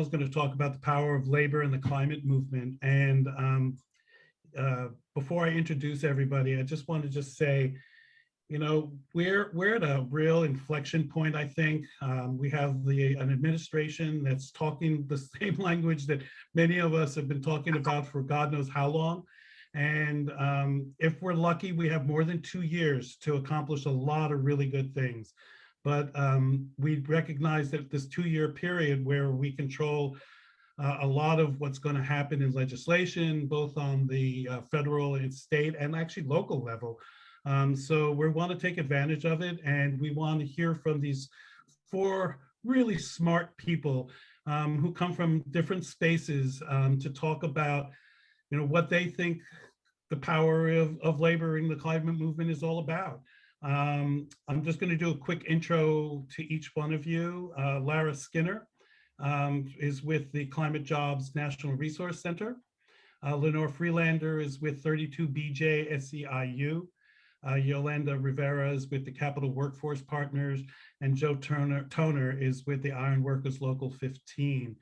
is going to talk about the power of labor in the climate movement. And before I introduce everybody, I just want to just say, you know, we're at a real inflection point, I think. We have an administration that's talking the same language that many of us have been talking about for God knows how long. And if we're lucky, we have more than 2 years to accomplish a lot of really good things. But we recognize that this 2-year period where we control a lot of what's going to happen in legislation, both on the federal and state and actually local level. So we want to take advantage of it, and we want to hear from these 4 really smart people who come from different spaces to talk about, you know, what they think the power of labor in the climate movement is all about. I'm just going to do a quick intro to each one of you. Lara Skinner is with the Climate Jobs National Resource Center. Lenore Freelander is with 32BJ SEIU. Yolanda Rivera is with the Capital Workforce Partners, and Joe Toner is with the Iron Workers Local 15.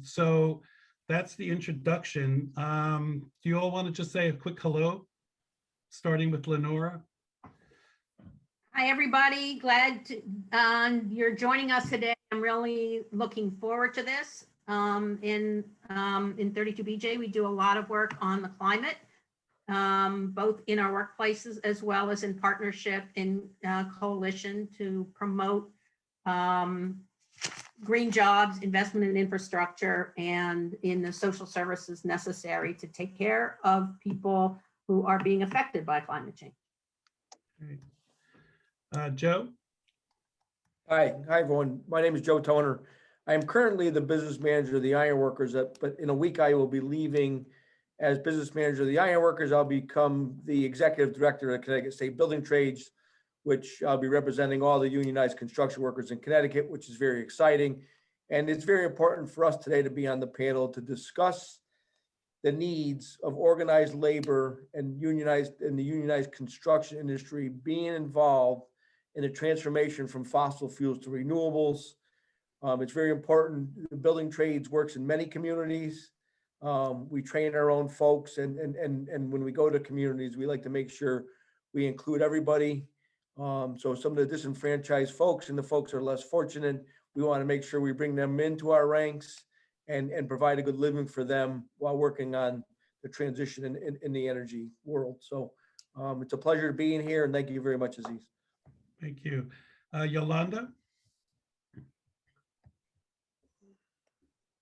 So that's the introduction. Do you all want to just say a quick hello, starting with Lenora? Hi, everybody. Glad you're joining us today. I'm really looking forward to this. In 32BJ, we do a lot of work on the climate, both in our workplaces as well as in partnership in coalition to promote green jobs, investment in infrastructure, and in the social services necessary to take care of people who are being affected by climate change. Great. Joe? Hi, everyone. My name is Joe Toner. I am currently the business manager of the Iron Workers, but in a week I will be leaving as business manager of the Iron Workers. I'll become the executive director of Connecticut State Building Trades, which I'll be representing all the unionized construction workers in Connecticut, which is very exciting. And it's very important for us today to be on the panel to discuss the needs of organized labor and the unionized construction industry being involved in the transformation from fossil fuels to renewables. It's very important. The building trades works in many communities. We train our own folks, and when we go to communities, we like to make sure we include everybody. So some of the disenfranchised folks and the folks who are less fortunate, we want to make sure we bring them into our ranks and provide a good living for them while working on the transition in the energy world. So it's a pleasure being here, and thank you very much, Aziz. Thank you. Yolanda?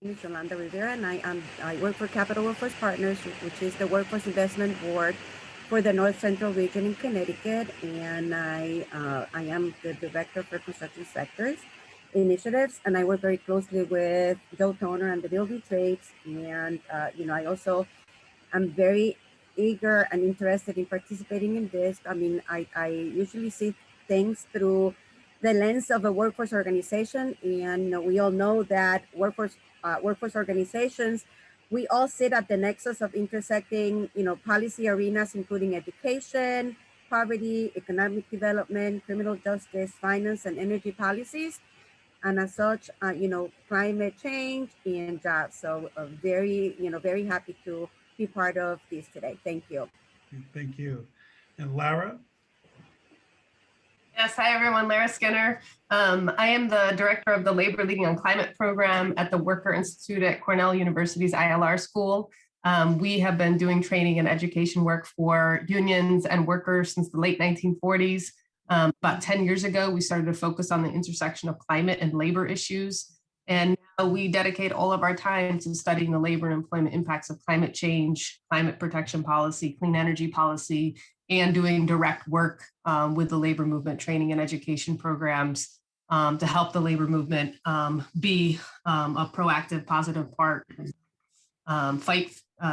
My name is Yolanda Rivera, and I work for Capital Workforce Partners, which is the workforce investment board for the North Central region in Connecticut, and I am the director for construction sectors initiatives, and I work very closely with Joe Toner and the building trades, and you know, I also am very eager and interested in participating in this. I mean, I usually see things through the lens of a workforce organization, and we all know that workforce organizations, we all sit at the nexus of intersecting, you know, policy arenas, including education, poverty, economic development, criminal justice, finance, and energy policies, and as such, you know, climate change and jobs. So very happy to be part of this today. Thank you. Thank you. And Lara? Yes, hi everyone, Lara Skinner. I am the director of the Labor Leading on Climate program at the Worker Institute at Cornell University's ILR School. We have been doing training and education work for unions and workers since the late 1940s. About 10 years ago, we started to focus on the intersection of climate and labor issues. And now we dedicate all of our time to studying the labor and employment impacts of climate change, climate protection policy, clean energy policy, and doing direct work with the labor movement training and education programs to help the labor movement be a proactive, positive part, fight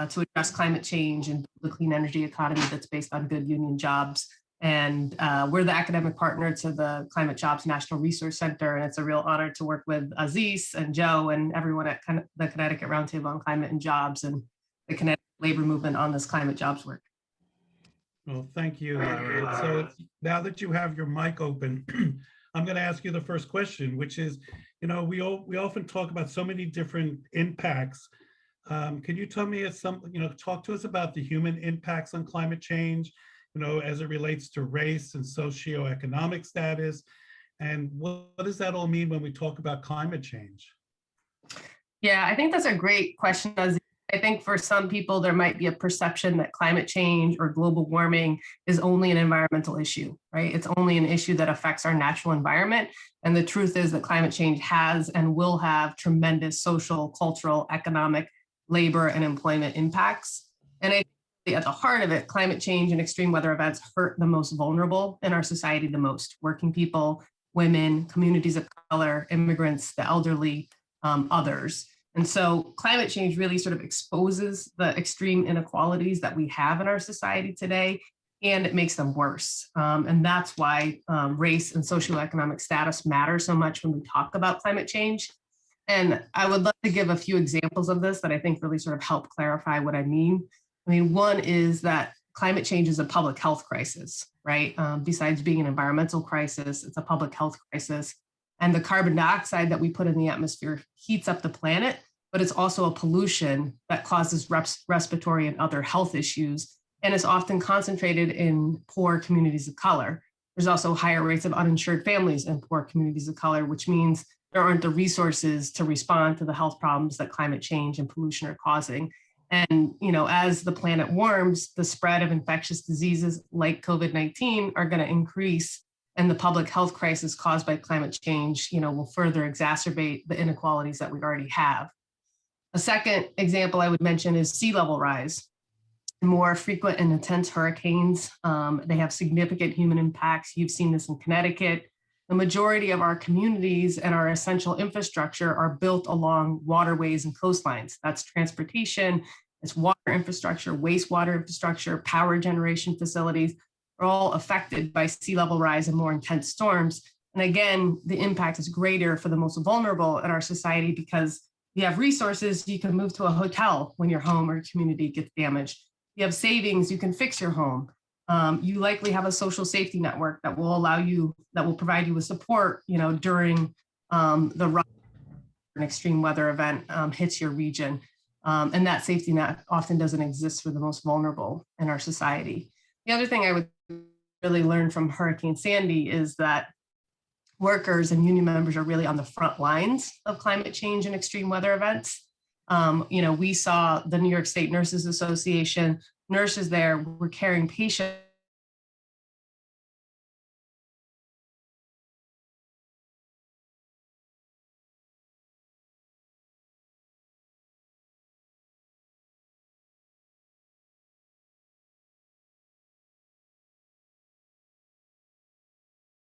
to address climate change and build a clean energy economy that's based on good union jobs. And we're the academic partner to the Climate Jobs National Resource Center, and it's a real honor to work with Aziz and Joe and everyone at the Connecticut Roundtable on Climate and Jobs and the Connecticut labor movement on this climate jobs work. Well, thank you, Lara. So now that you have your mic open, I'm going to ask you the first question, which is, we often talk about so many different impacts. Can you tell me talk to us about the human impacts on climate change, as it relates to race and socioeconomic status? And what does that all mean when we talk about climate change? Yeah, I think that's a great question. I think for some people, there might be a perception that climate change or global warming is only an environmental issue, right? It's only an issue that affects our natural environment. And the truth is that climate change has and will have tremendous social, cultural, economic, labor, and employment impacts. And I think at the heart of it, climate change and extreme weather events hurt the most vulnerable in our society the most: working people, women, communities of color, immigrants, the elderly, others. And so climate change really sort of exposes the extreme inequalities that we have in our society today, and it makes them worse. And that's why race and socioeconomic status matter so much when we talk about climate change. And I would love to give a few examples of this that I think really sort of help clarify what I mean. I mean, one is that climate change is a public health crisis, right? Besides being an environmental crisis, it's a public health crisis. And the carbon dioxide that we put in the atmosphere heats up the planet, but it's also a pollution that causes respiratory and other health issues, and is often concentrated in poor communities of color. There's also higher rates of uninsured families in poor communities of color, which means there aren't the resources to respond to the health problems that climate change and pollution are causing. And, as the planet warms, the spread of infectious diseases like COVID-19 are going to increase, and the public health crisis caused by climate change, will further exacerbate the inequalities that we already have. A second example I would mention is sea level rise. More frequent and intense hurricanes, they have significant human impacts. You've seen this in Connecticut. The majority of our communities and our essential infrastructure are built along waterways and coastlines. That's transportation, it's water infrastructure, wastewater infrastructure, power generation facilities are all affected by sea level rise and more intense storms. And again, the impact is greater for the most vulnerable in our society because you have resources, you can move to a hotel when your home or community gets damaged. You have savings, you can fix your home. You likely have a social safety network that will provide you with support, during an extreme weather event hits your region. And that safety net often doesn't exist for the most vulnerable in our society. The other thing I would really learn from Hurricane Sandy is that workers and union members are really on the front lines of climate change and extreme weather events. We saw the New York State Nurses Association, nurses there were carrying patients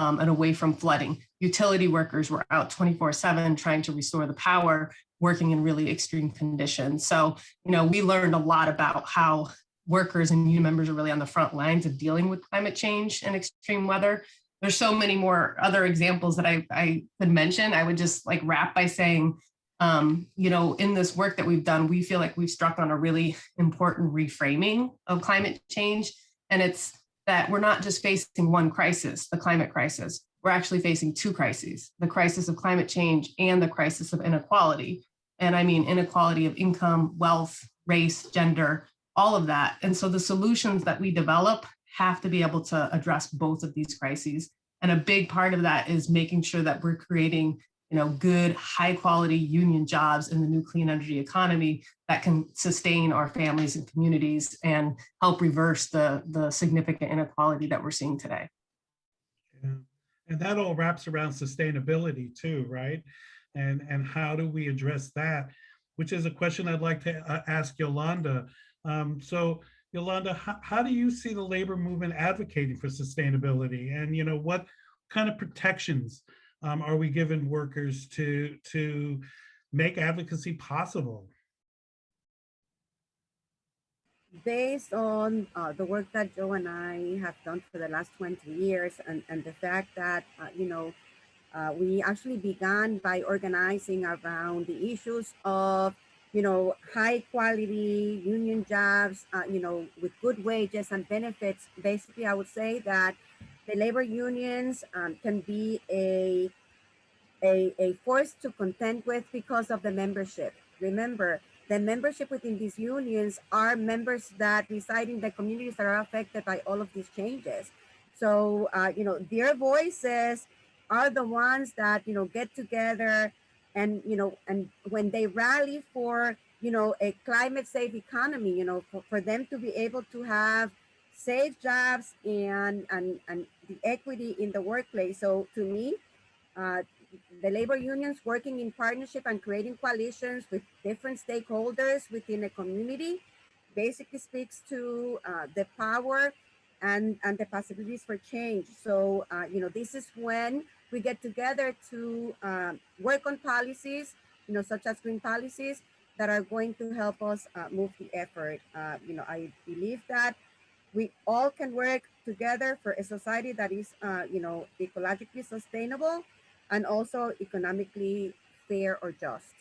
and away from flooding. Utility workers were out 24/7 trying to restore the power, working in really extreme conditions. So, we learned a lot about how workers and union members are really on the front lines of dealing with climate change and extreme weather. There's so many more other examples that I could mention. I would just wrap by saying, in this work that we've done, we feel like we've struck on a really important reframing of climate change. And it's that we're not just facing one crisis, the climate crisis. We're actually facing two crises, the crisis of climate change and the crisis of inequality. And I mean inequality of income, wealth, race, gender, all of that. And so the solutions that we develop have to be able to address both of these crises. And a big part of that is making sure that we're creating good, high quality union jobs in the new clean energy economy that can sustain our families and communities and help reverse the significant inequality that we're seeing today. Yeah. And that all wraps around sustainability too, right? And how do we address that? Which is a question I'd like to ask Yolanda. So Yolanda, how do you see the labor movement advocating for sustainability? And what kind of protections are we giving workers to make advocacy possible? Based on the work that Joe and I have done for the last 20 years and the fact that, we actually began by organizing around the issues of, high quality union jobs, with good wages and benefits. Basically, I would say that the labor unions can be a a force to contend with because of the membership. Remember, the membership within these unions are members that reside in the communities that are affected by all of these changes. So, their voices are the ones that, get together and, and when they rally for, a climate safe economy, for them to be able to have safe jobs and the equity in the workplace. So to me, uh, the labor unions working in partnership and creating coalitions with different stakeholders within a community basically speaks to the power and the possibilities for change. So, this is when we get together to work on policies, such as green policies that are going to help us move the effort. I believe that we all can work together for a society that is, ecologically sustainable and also economically fair or just.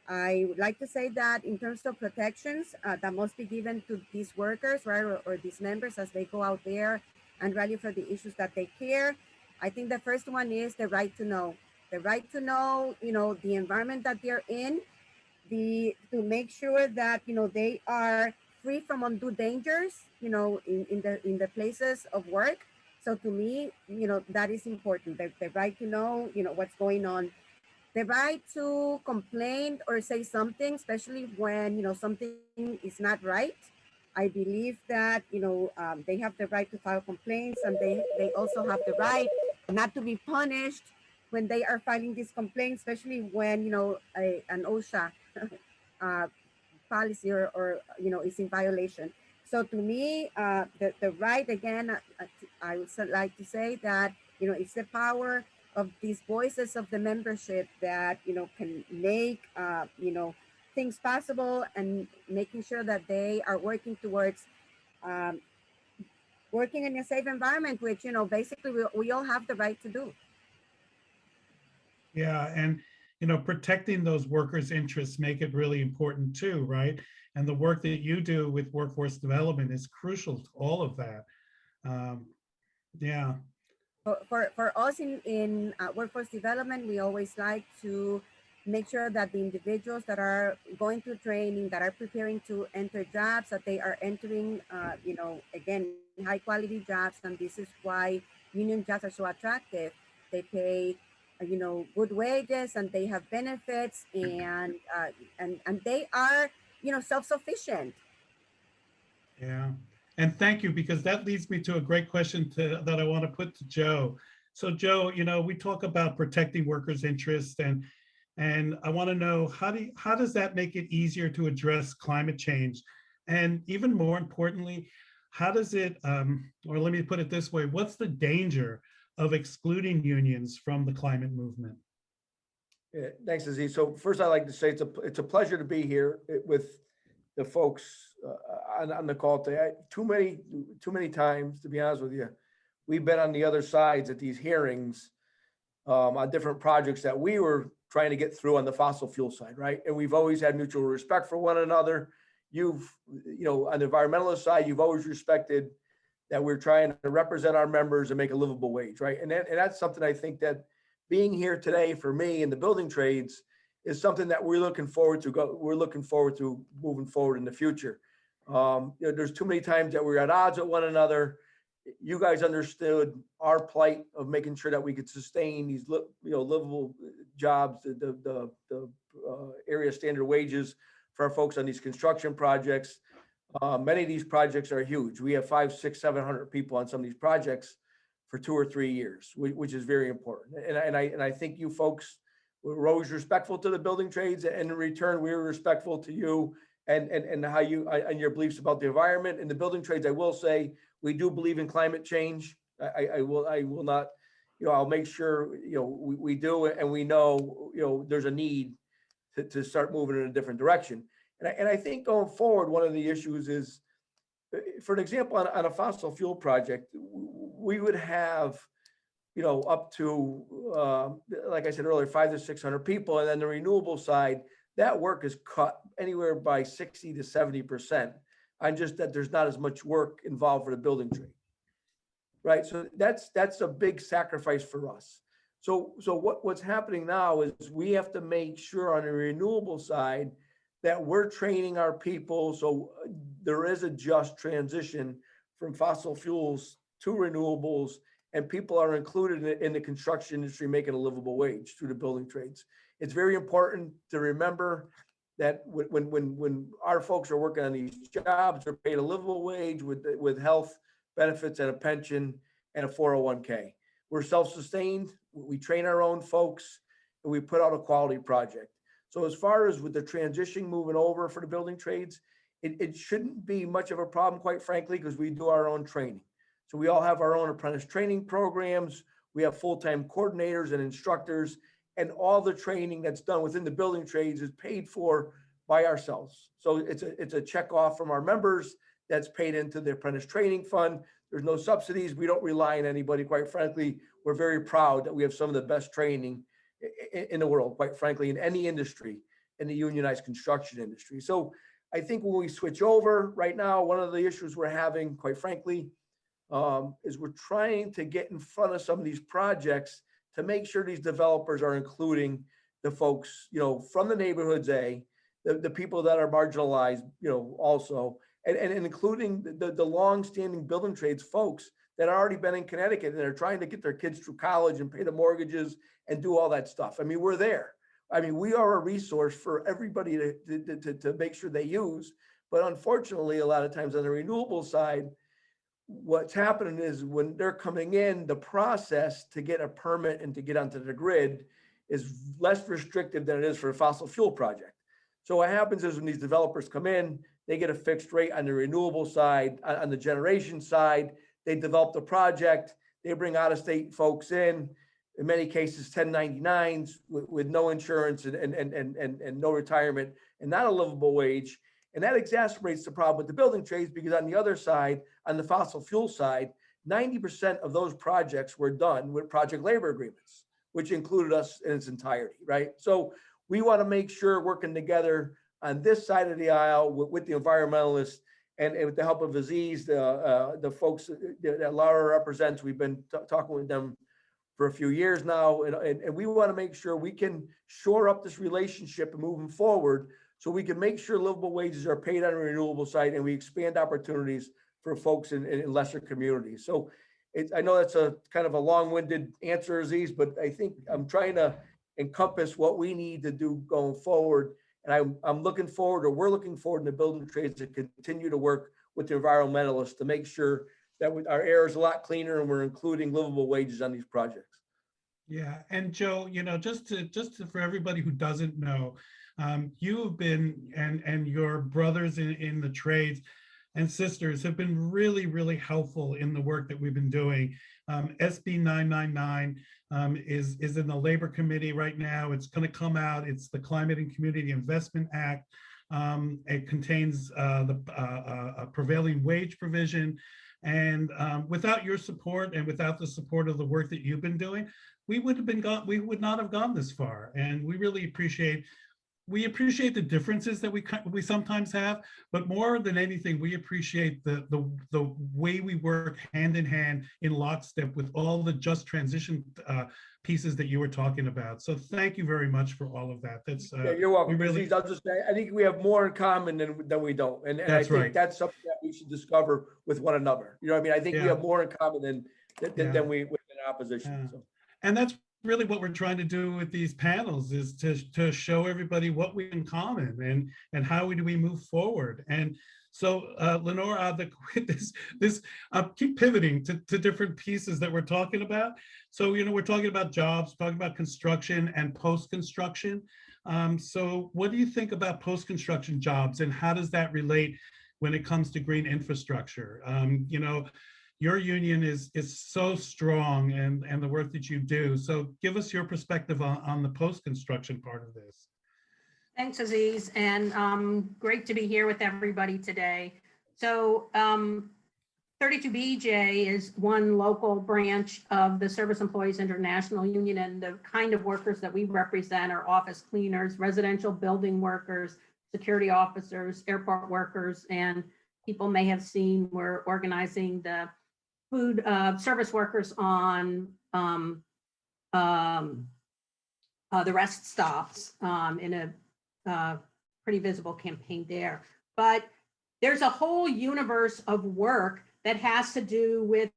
I would like to say that in terms of protections that must be given to these workers, right, or these members as they go out there and rally for the issues that they care. I think the first one is the right to know. The right to know, the environment that they're in, to make sure that they are free from undue dangers, in the places of work. So to me, that is important. The right to know, what's going on, the right to complain or say something, especially when something is not right. I believe that they have the right to file complaints, and they also have the right not to be punished when they are filing these complaints, especially when an OSHA uh, policy or is in violation. So to me, the right, again, I would like to say that it's the power of these voices of the membership that can make things possible, and making sure that they are working towards um, working in a safe environment, which basically we all have the right to do. Yeah, and protecting those workers' interests make it really important too, right? And the work that you do with workforce development is crucial to all of that. Um, yeah, For us in workforce development, we always like to make sure that the individuals that are going through training, that are preparing to enter jobs, that they are entering, again, high quality jobs. And this is why union jobs are so attractive. They pay, good wages, and they have benefits, and they are, self-sufficient. yeah. And thank you, because that leads me to a great question that I want to put to Joe. So Joe, we talk about protecting workers' interests, and I want to know, how does that make it easier to address climate change? And even more importantly, how does it, or let me put it this way, what's the danger of excluding unions from the climate movement? Yeah, thanks, Aziz. So first, I'd like to say it's a pleasure to be here with the folks on the call today. Too many times, to be honest with you, we've been on the other sides at these hearings on different projects that we were trying to get through on the fossil fuel side, right? And we've always had mutual respect for one another. You've, on the environmentalist side, you've always respected that we're trying to represent our members and make a livable wage, right? And that's something I think that being here today for me in the building trades is something that we're looking forward to moving forward in the future. There's too many times that we're at odds with one another. You guys understood our plight of making sure that we could sustain these livable jobs, the area standard wages for our folks on these construction projects. Many of these projects are huge. We have 500, 600, 700 people on some of these projects for 2 or 3 years, which is very important. And I think you folks were always respectful to the building trades, and in return, we were respectful to you and how you and your beliefs about the environment and the building trades. I will say we do believe in climate change. I will not, I'll make sure we do, and we know there's a need to start moving in a different direction. And I think going forward, one of the issues is, for an example, on a fossil fuel project, we would have, up to, like I said earlier, 500 to 600 people. And then the renewable side, that work is cut anywhere by 60 to 70%. On just that there's not as much work involved for the building trade. Right. So that's a big sacrifice for us. So what's happening now is we have to make sure on the renewable side that we're training our people. So there is a just transition from fossil fuels to renewables, and people are included in the construction industry making a livable wage through the building trades. It's very important to remember that when our folks are working on these jobs, they're paid a livable wage with health benefits and a pension and a 401k. We're self-sustained. We train our own folks, and we put out a quality project. So as far as with the transition moving over for the building trades, it shouldn't be much of a problem, quite frankly, because we do our own training. So we all have our own apprentice training programs. We have full-time coordinators and instructors, and all the training that's done within the building trades is paid for by ourselves. So it's a check off from our members that's paid into the apprentice training fund. There's no subsidies. We don't rely on anybody, quite frankly. We're very proud that we have some of the best training in the world, quite frankly, in any industry, in the unionized construction industry. So I think when we switch over right now, one of the issues we're having, quite frankly, is we're trying to get in front of some of these projects to make sure these developers are including the folks, from the neighborhoods, the people that are marginalized, also, and including the long-standing building trades folks that have already been in Connecticut and are trying to get their kids through college and pay the mortgages and do all that stuff. I mean, we're there. I mean, we are a resource for everybody to make sure they use. But unfortunately, a lot of times on the renewable side, what's happening is when they're coming in, the process to get a permit and to get onto the grid is less restrictive than it is for a fossil fuel project. So what happens is when these developers come in, they get a fixed rate on the renewable side, on the generation side. They develop the project, they bring out-of-state folks in many cases 1099s with no insurance and no retirement and not a livable wage. And that exacerbates the problem with the building trades, because on the other side, on the fossil fuel side, 90% of those projects were done with project labor agreements, which included us in its entirety, right? So we want to make sure working together on this side of the aisle with the environmentalists and with the help of Aziz, the folks that Laura represents. We've been talking with them for a few years now, and we want to make sure we can shore up this relationship and moving forward, so we can make sure livable wages are paid on a renewable side, and we expand opportunities for folks in lesser communities. So I know that's a kind of a long-winded answer, Aziz, but I think I'm trying to encompass what we need to do going forward. And I'm looking forward, or we're looking forward in the building trades to continue to work with the environmentalists to make sure that our air is a lot cleaner and we're including livable wages on these projects. Yeah, and Joe, just for everybody who doesn't know, you have been, and your brothers in the trades and sisters have been really, really helpful in the work that we've been doing. SB 999 is in the Labor Committee right now. It's going to come out. It's the Climate and Community Investment Act. It contains the prevailing wage provision. And without your support and without the support of the work that you've been doing, we would not have gone this far. And we really appreciate the differences that we sometimes have, but more than anything, we appreciate the way we work hand in hand in lockstep with all the just transition pieces that you were talking about. So thank you very much for all of that. That's yeah, you're welcome. Really, I'll just say, I think we have more in common than we don't, and I think right. That's something that we should discover with one another. You know what I mean? I think we have more in common than we with in opposition. So. And that's really what we're trying to do with these panels, is to show everybody what we have in common and how do we move forward. And so Lenore, keep pivoting to different pieces that we're talking about. So, we're talking about jobs, talking about construction and post-construction. So what do you think about post-construction jobs, and how does that relate when it comes to green infrastructure? Your union is so strong, and the work that you do. So give us your perspective on the post-construction part of this. Thanks, Aziz, and great to be here with everybody today. So 32BJ is one local branch of the Service Employees International Union, and the kind of workers that we represent are office cleaners, residential building workers, security officers, airport workers, and people may have seen we're organizing the food service workers on the rest stops in a pretty visible campaign there. But there's a whole universe of work that has to do with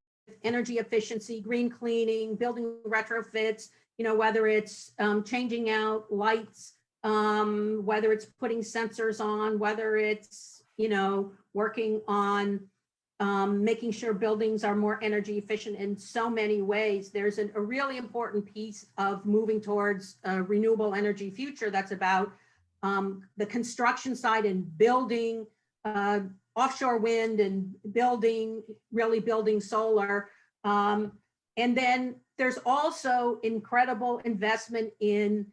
energy efficiency, green cleaning, building retrofits, whether it's changing out lights, whether it's putting sensors on, whether it's, working on making sure buildings are more energy efficient in so many ways. There's a really important piece of moving towards a renewable energy future that's about the construction side and building offshore wind and really building solar. And then there's also incredible investment in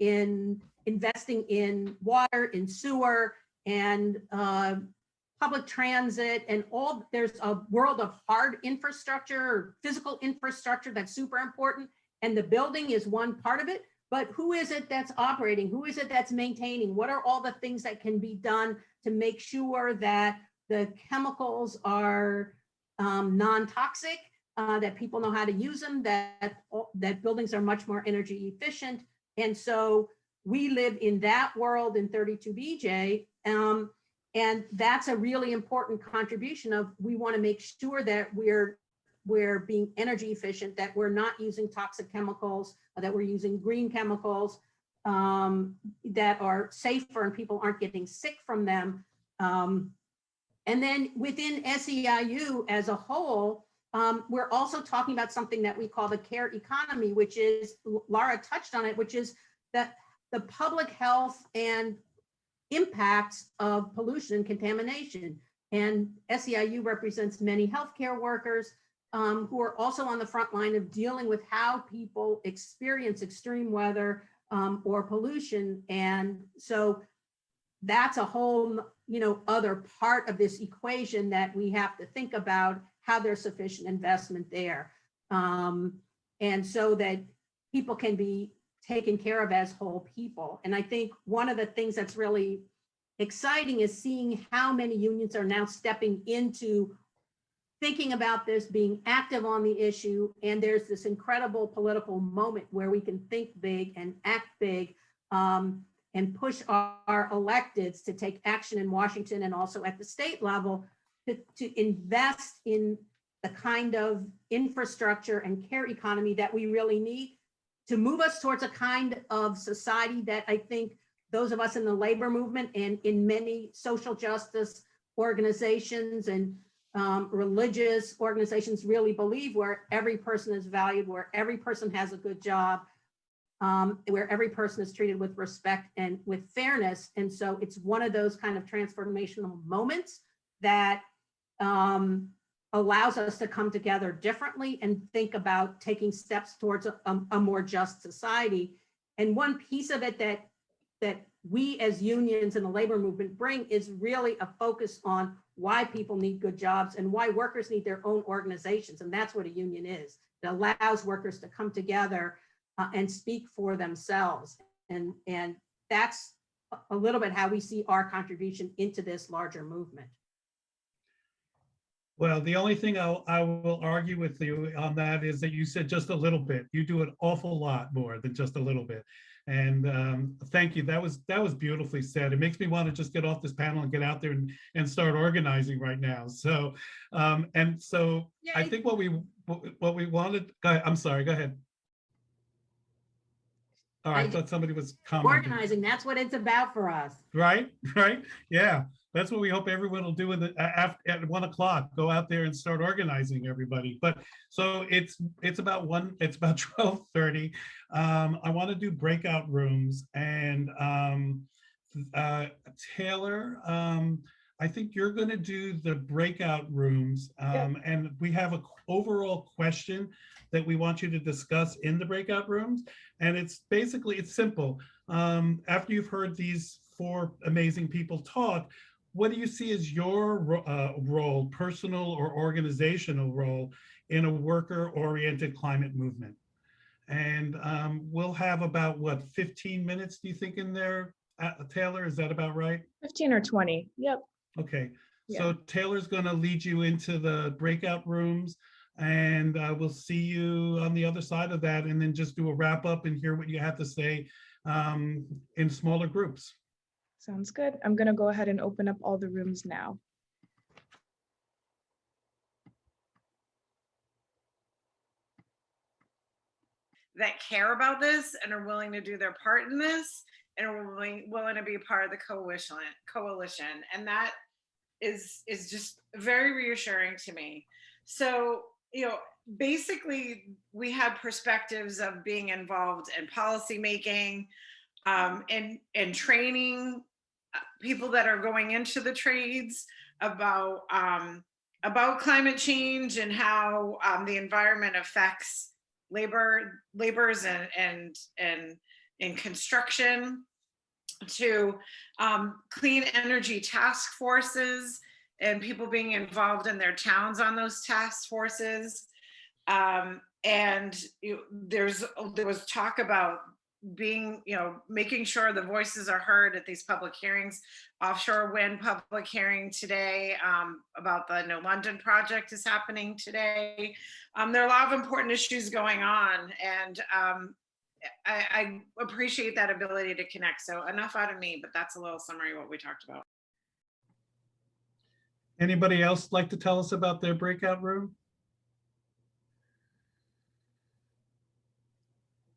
investing in water, in sewer, and public transit, and there's a world of hard infrastructure, or physical infrastructure that's super important. And the building is one part of it, but who is it that's operating? Who is it that's maintaining? What are all the things that can be done to make sure that the chemicals are non-toxic, that people know how to use them, that buildings are much more energy efficient? And so we live in that world in 32BJ. And that's a really important contribution of, we want to make sure that we're being energy efficient, that we're not using toxic chemicals, that we're using green chemicals that are safer and people aren't getting sick from them. And then within SEIU as a whole, we're also talking about something that we call the care economy, which is, Laura touched on it, which is that the public health and impacts of pollution and contamination. And SEIU represents many healthcare workers who are also on the front line of dealing with how people experience extreme weather or pollution. And so that's a whole, other part of this equation that we have to think about, how there's sufficient investment there. And so that people can be taken care of as whole people. And I think one of the things that's really exciting is seeing how many unions are now stepping into thinking about this, being active on the issue. And there's this incredible political moment where we can think big and act big and push our electeds to take action in Washington and also at the state level to invest in the kind of infrastructure and care economy that we really need to move us towards a kind of society that I think those of us in the labor movement and in many social justice organizations and religious organizations really believe, where every person is valued, where every person has a good job, where every person is treated with respect and with fairness. And so it's one of those kind of transformational moments that allows us to come together differently and think about taking steps towards a more just society. And one piece of it that we as unions in the labor movement bring is really a focus on why people need good jobs and why workers need their own organizations. And that's what a union is. It allows workers to come together and speak for themselves. And that's a little bit how we see our contribution into this larger movement. Well, the only thing I will argue with you on that is that you said just a little bit. You do an awful lot more than just a little bit. And thank you. That was beautifully said. It makes me want to just get off this panel and get out there and start organizing right now. So and so Yay. I think what we wanted. I'm sorry. Go ahead. Oh, I thought somebody was commenting. Organizing, that's what it's about for us. Right. Yeah. That's what we hope everyone will do at 1 o'clock. Go out there and start organizing everybody. But so it's about 12:30. I want to do breakout rooms, and Taylor, I think you're going to do the breakout rooms, and we have an overall question that we want you to discuss in the breakout rooms. And it's simple. After you've heard these 4 amazing people talk, what do you see as your role, personal or organizational role, in a worker-oriented climate movement? And we'll have about, 15 minutes, do you think, in there, Taylor? Is that about right? 15 or 20. Yep. Okay. Yeah. So Taylor's going to lead you into the breakout rooms. And we'll see you on the other side of that, and then just do a wrap up and hear what you have to say in smaller groups. Sounds good. I'm going to go ahead and open up all the rooms now. That care about this and are willing to do their part in this and are willing to be a part of the coalition. And that is just very reassuring to me. So, basically we have perspectives of being involved in policy making and training people that are going into the trades about climate change and how the environment affects laborers and in construction, to clean energy task forces and people being involved in their towns on those task forces. And there was talk about being, making sure the voices are heard at these public hearings. Offshore wind public hearing today about the New London project is happening today. There are a lot of important issues going on, and I appreciate that ability to connect. So enough out of me, but that's a little summary of what we talked about. Anybody else like to tell us about their breakout room?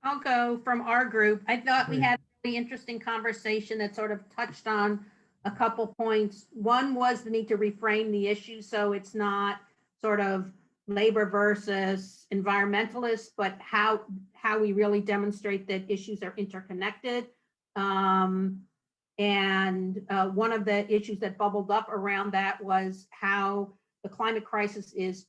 I'll go from our group. I thought we had a really interesting conversation that sort of touched on a couple points. One was the need to reframe the issue so it's not sort of labor versus environmentalists, but how we really demonstrate that issues are interconnected. And one of the issues that bubbled up around that was how the climate crisis is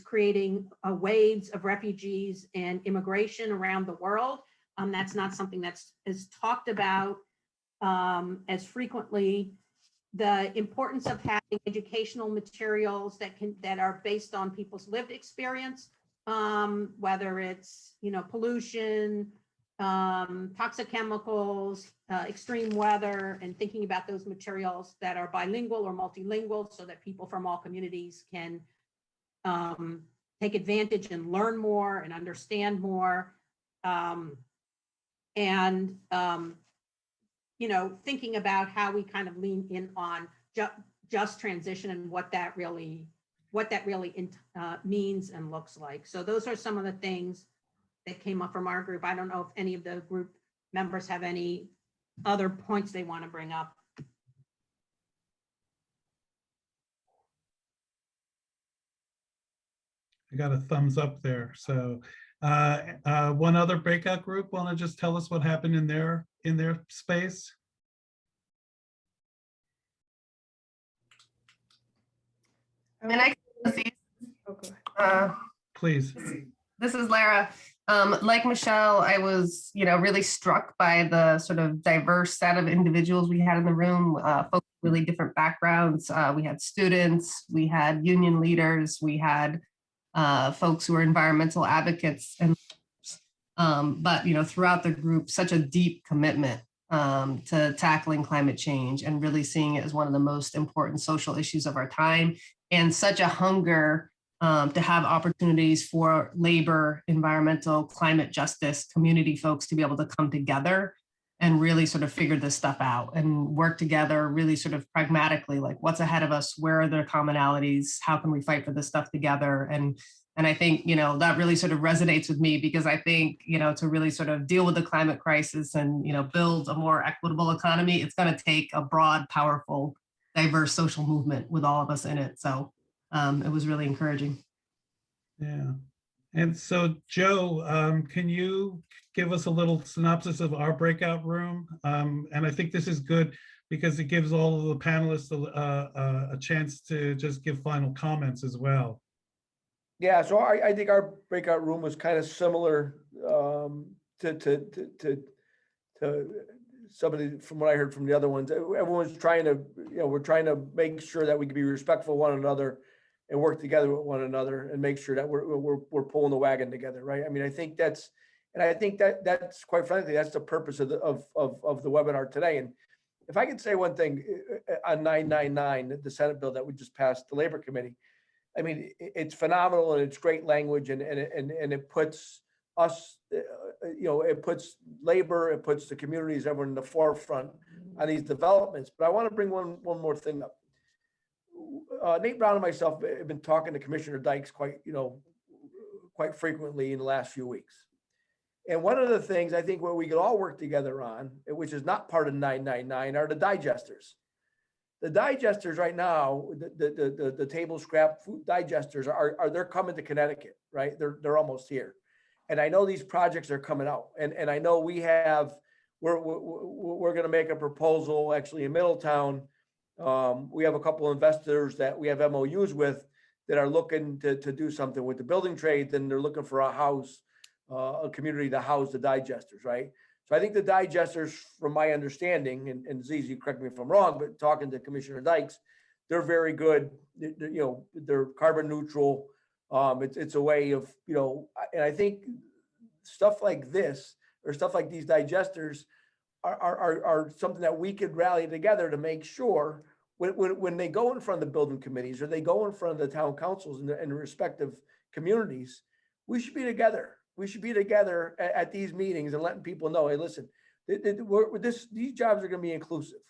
creating waves of refugees and immigration around the world. That's not something that's talked about as frequently. The importance of having educational materials that are based on people's lived experience, whether it's pollution, toxic chemicals, extreme weather, and thinking about those materials that are bilingual or multilingual so that people from all communities can take advantage and learn more and understand more. Thinking about how we kind of lean in on just transition and what that really means and looks like. So those are some of the things that came up from our group. I don't know if any of the group members have any other points they want to bring up. I got a thumbs up there. So one other breakout group want to just tell us what happened in their space? And I can see, Oh, go ahead. Please. this is Lara. Like Michelle, I was, really struck by the sort of diverse set of individuals we had in the room, folks with really different backgrounds. We had students, we had union leaders, we had folks who are environmental advocates, and but throughout the group, such a deep commitment to tackling climate change and really seeing it as one of the most important social issues of our time, and such a hunger to have opportunities for labor, environmental, climate justice, community folks to be able to come together and really sort of figure this stuff out and work together really sort of pragmatically, like what's ahead of us, where are there commonalities, how can we fight for this stuff together? And I think, that really sort of resonates with me, because I think, to really sort of deal with the climate crisis and, build a more equitable economy, it's going to take a broad, powerful, diverse social movement with all of us in it. So it was really encouraging. Yeah. And so, Joe, can you give us a little synopsis of our breakout room? And I think this is good because it gives all of the panelists a chance to just give final comments as well. Yeah, so I think our breakout room was kind of similar to somebody from what I heard from the other ones. Everyone's trying to, we're trying to make sure that we can be respectful of one another and work together with one another and make sure that we're pulling the wagon together, right? I mean, I think that's quite frankly, that's the purpose of the webinar today. And if I could say one thing on 999, the Senate bill that we just passed, the Labor Committee, I mean, it's phenomenal and it's great language and it puts us, it puts labor, it puts the communities, everyone in the forefront on these developments. But I want to bring one more thing up. Nate Brown and myself have been talking to Commissioner Dykes quite frequently in the last few weeks. And one of the things I think where we could all work together on, which is not part of 999, are the digesters. The digesters right now, the table scrap food digesters they're coming to Connecticut, right? They're almost here. And I know these projects are coming out. And I know we're going to make a proposal actually in Middletown. We have a couple of investors that we have MOUs with that are looking to do something with the building trades, and they're looking for a community to house the digesters, right? So I think the digesters, from my understanding, and Ziz, you correct me if I'm wrong, but talking to Commissioner Dykes, they're very good. They're carbon neutral. It's a way of, and I think stuff like this or stuff like these digesters are something that we could rally together to make sure when they go in front of the building committees or they go in front of the town councils and the respective communities, we should be together. We should be together at these meetings and letting people know, hey, listen, these jobs are going to be inclusive.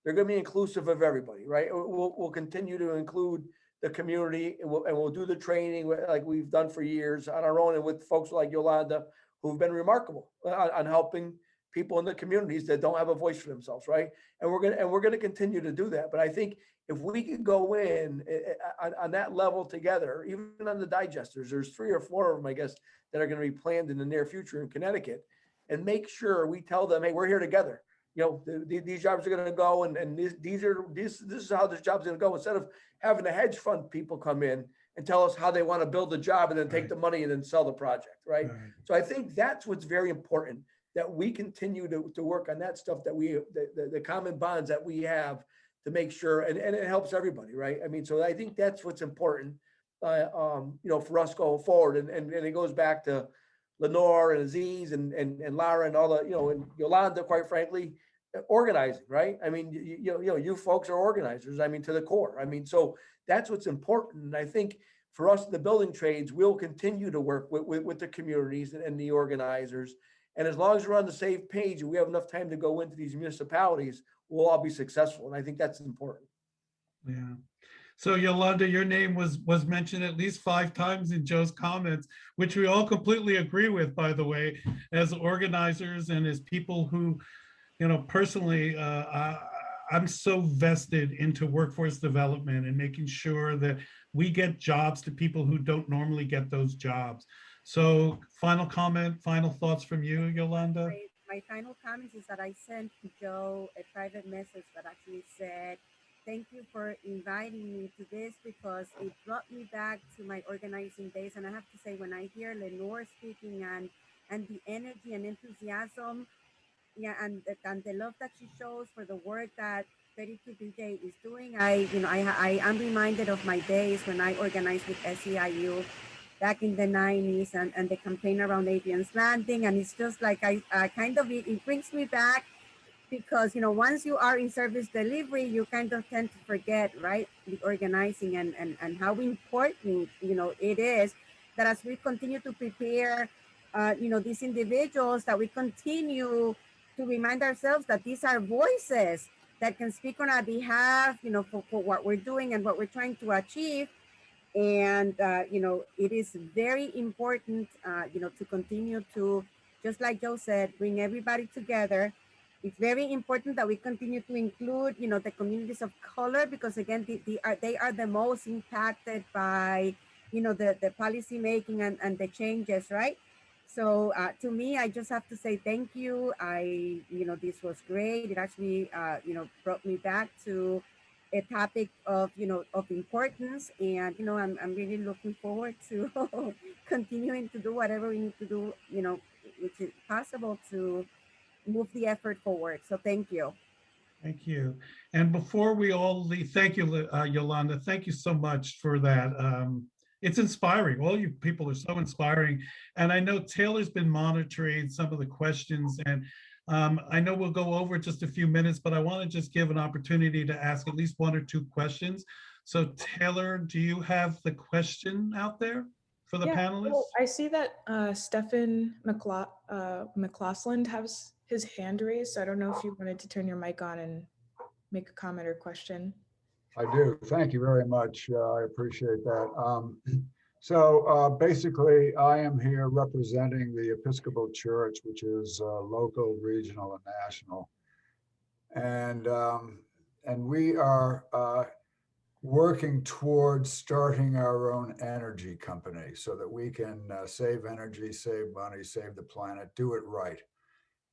They're going to be inclusive of everybody, right? We'll continue to include the community, and we'll do the training like we've done for years on our own, and with folks like Yolanda, who've been remarkable on helping people in the communities that don't have a voice for themselves, right? And we're gonna continue to do that. But I think if we could go in on that level together, even on the digesters, there's 3 or 4 of them, I guess, that are going to be planned in the near future in Connecticut, and make sure we tell them, hey, we're here together. These jobs are going to go, and this is how this job's going to go. Instead of having the hedge fund people come in and tell us how they want to build the job and then take the money and then sell the project, right? So I think that's what's very important, that we continue to work on that stuff, that the common bonds that we have to make sure, and it helps everybody, right? I mean, so I think that's what's important, for us going forward. And it goes back to Lenore and Aziz and Lara and all the, and Yolanda, quite frankly, organizing, right? I mean, you folks are organizers, I mean, to the core. I mean, so that's what's important. And I think for us in the building trades, we'll continue to work with the communities and the organizers. And as long as we're on the same page and we have enough time to go into these municipalities, we'll all be successful. And I think that's important. Yeah. So Yolanda, your name was mentioned at least 5 times in Joe's comments, which we all completely agree with, by the way, as organizers and as people who, personally, I'm so vested into workforce development and making sure that we get jobs to people who don't normally get those jobs. So final comment, final thoughts from you, Yolanda? My final comments is that I sent Joe a private message that actually said, thank you for inviting me to this, because it brought me back to my organizing days. And I have to say, when I hear Lenore speaking and the energy and enthusiasm, yeah, and the love that she shows for the work that 32BJ is doing, I am reminded of my days when I organized with SEIU back in the 90s and the campaign around Adrian's Landing. And it's just like, it brings me back, because, once you are in service delivery, you kind of tend to forget, right, the organizing and how important, it is that as we continue to prepare, these individuals, that we continue to remind ourselves that these are voices that can speak on our behalf, for what we're doing and what we're trying to achieve. And, it is very important, to continue to, just like Joe said, bring everybody together. It's very important that we continue to include, the communities of color, because again, they are the most impacted by, the policy making and the changes, right? So to me, I just have to say thank you. This was great. It actually, brought me back to a topic of, of importance. And, I'm really looking forward to continuing to do whatever we need to do, which is possible to move the effort forward. So thank you. Thank you. And before we all leave, thank you, Yolanda. Thank you so much for that. It's inspiring. All you people are so inspiring. And I know Taylor's been monitoring some of the questions, and I know we'll go over just a few minutes, but I want to just give an opportunity to ask at least 1 or 2 questions. So Taylor, do you have the question out there for the Yeah, panelists? well, I see that Stefan McLaughlin has his hand raised. So I don't know if you wanted to turn your mic on and make a comment or question. I do. Thank you very much. I appreciate that. Basically, I am here representing the Episcopal Church, which is local, regional, and national. And we are working towards starting our own energy company so that we can save energy, save money, save the planet, do it right.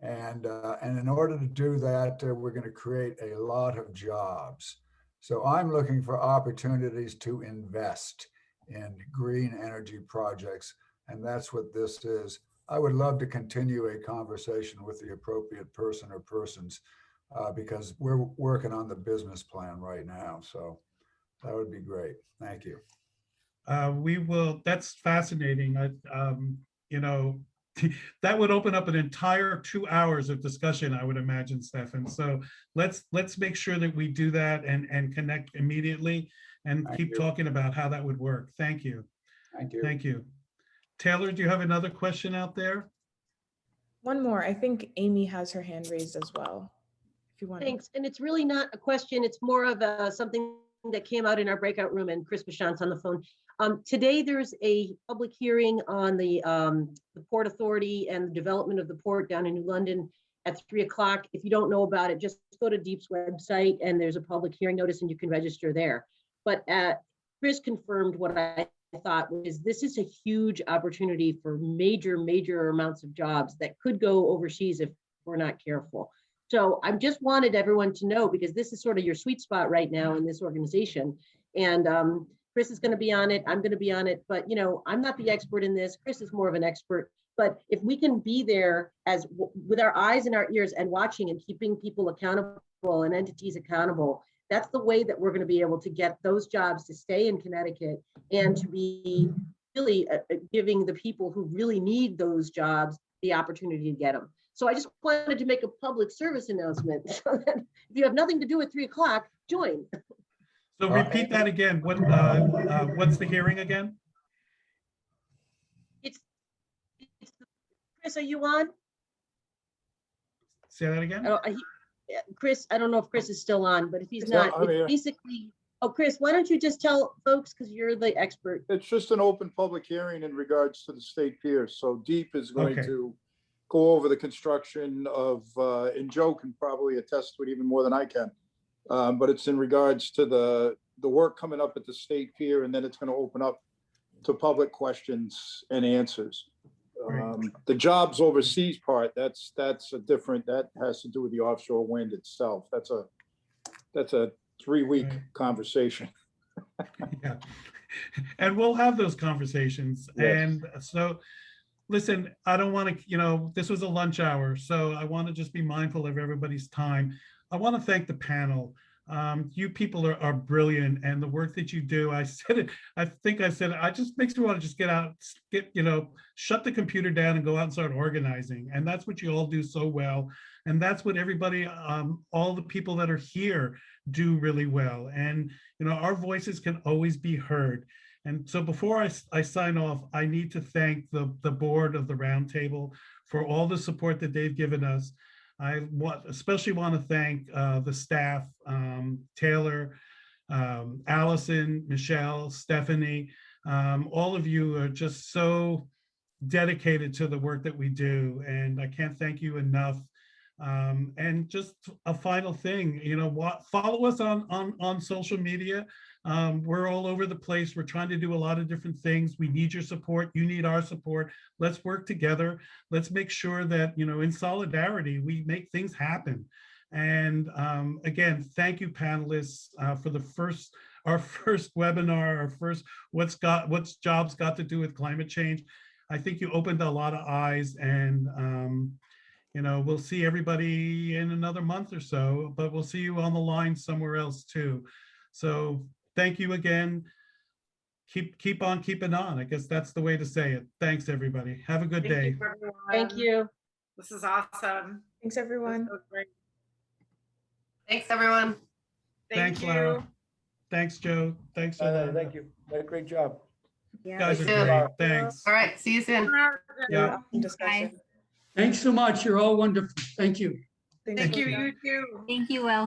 And in order to do that, we're going to create a lot of jobs. So I'm looking for opportunities to invest in green energy projects, and that's what this is. I would love to continue a conversation with the appropriate person or persons because we're working on the business plan right now. So that would be great. Thank you. We will, that's fascinating. You know, that would open up an entire 2 hours of discussion, I would imagine, Stefan. So let's make sure that we do that and connect immediately and Thank keep you. talking about how that would work. Thank you. Thank you. Thank you. Taylor, do you have another question out there? One more. I think Amy has her hand raised as well. If you want. Thanks. And it's really not a question. It's more of something that came out in our breakout room, and Chris Bashant's on the phone. Today, there's a public hearing on the Port Authority and the development of the port down in New London at 3 o'clock. If you don't know about it, just go to Deep's website and there's a public hearing notice and you can register there. But Chris confirmed what I thought was this is a huge opportunity for major amounts of jobs that could go overseas if we're not careful. So I just wanted everyone to know, because this is sort of your sweet spot right now in this organization. And Chris is going to be on it. I'm going to be on it. But, you know, I'm not the expert in this. Chris is more of an expert. But if we can be there as with our eyes and our ears and watching and keeping people accountable and entities accountable, that's the way that we're going to be able to get those jobs to stay in Connecticut and to be really giving the people who really need those jobs the opportunity to get them. So I just wanted to make a public service announcement so that if you have nothing to do at 3 o'clock, join. So repeat that again. What's the hearing again? It's Chris, are you on? Say that again. Chris, I don't know if Chris is still on, but if he's Yeah, not, I'm here. it's basically, oh, Chris, why don't you just tell folks, because you're the expert. It's just an open public hearing in regards to the state pier. So Deep is going Okay. to go over the construction of, and Joe can probably attest to it even more than I can. But it's in regards to the work coming up at the state pier, and then it's going to open up to public questions and answers. The jobs overseas part, that's a different, that has to do with the offshore wind itself. That's a 3-week Right. conversation. Yeah. And we'll have those conversations. Yes. And so, listen, I don't want to, you know, this was a lunch hour, so I want to just be mindful of everybody's time. I want to thank the panel. You people are brilliant, and the work that you do, I said it, I think I said it, I just makes me want to just get out, you know, shut the computer down and go out and start organizing. And that's what you all do so well. And that's what everybody, all the people that are here do really well. And, you know, our voices can always be heard. And so before I sign off, I need to thank the board of the Roundtable for all the support that they've given us. I especially want to thank the staff, Taylor, Allison, Michelle, Stephanie. All of you are just so dedicated to the work that we do, and I can't thank you enough. And just a final thing, you know, follow us on social media. We're all over the place. We're trying to do a lot of different things. We need your support. You need our support. Let's work together. Let's make sure that, you know, in solidarity, we make things happen. And again, thank you, panelists, for our first webinar, our first what's jobs got to do with climate change. I think you opened a lot of eyes, and you know, we'll see everybody in another month or so, but we'll see you on the line somewhere else too. So thank you again. Keep on keeping on. I guess that's the way to say it. Thanks, everybody. Have a good Thank day. you, everyone. Thank you. This is awesome. Thanks, everyone. This was great. Thanks, everyone. Thank Thanks, you. Lara. Thanks, Joe. Thanks, Yolanda. Thank you. Great job. Yeah. Guys are You too. great. Thanks. All right, see you soon. Yeah. Awesome discussion. Thanks so much. You're all wonderful. Thank you. Thanks Thank for you, coming. you too. Thank you, Will.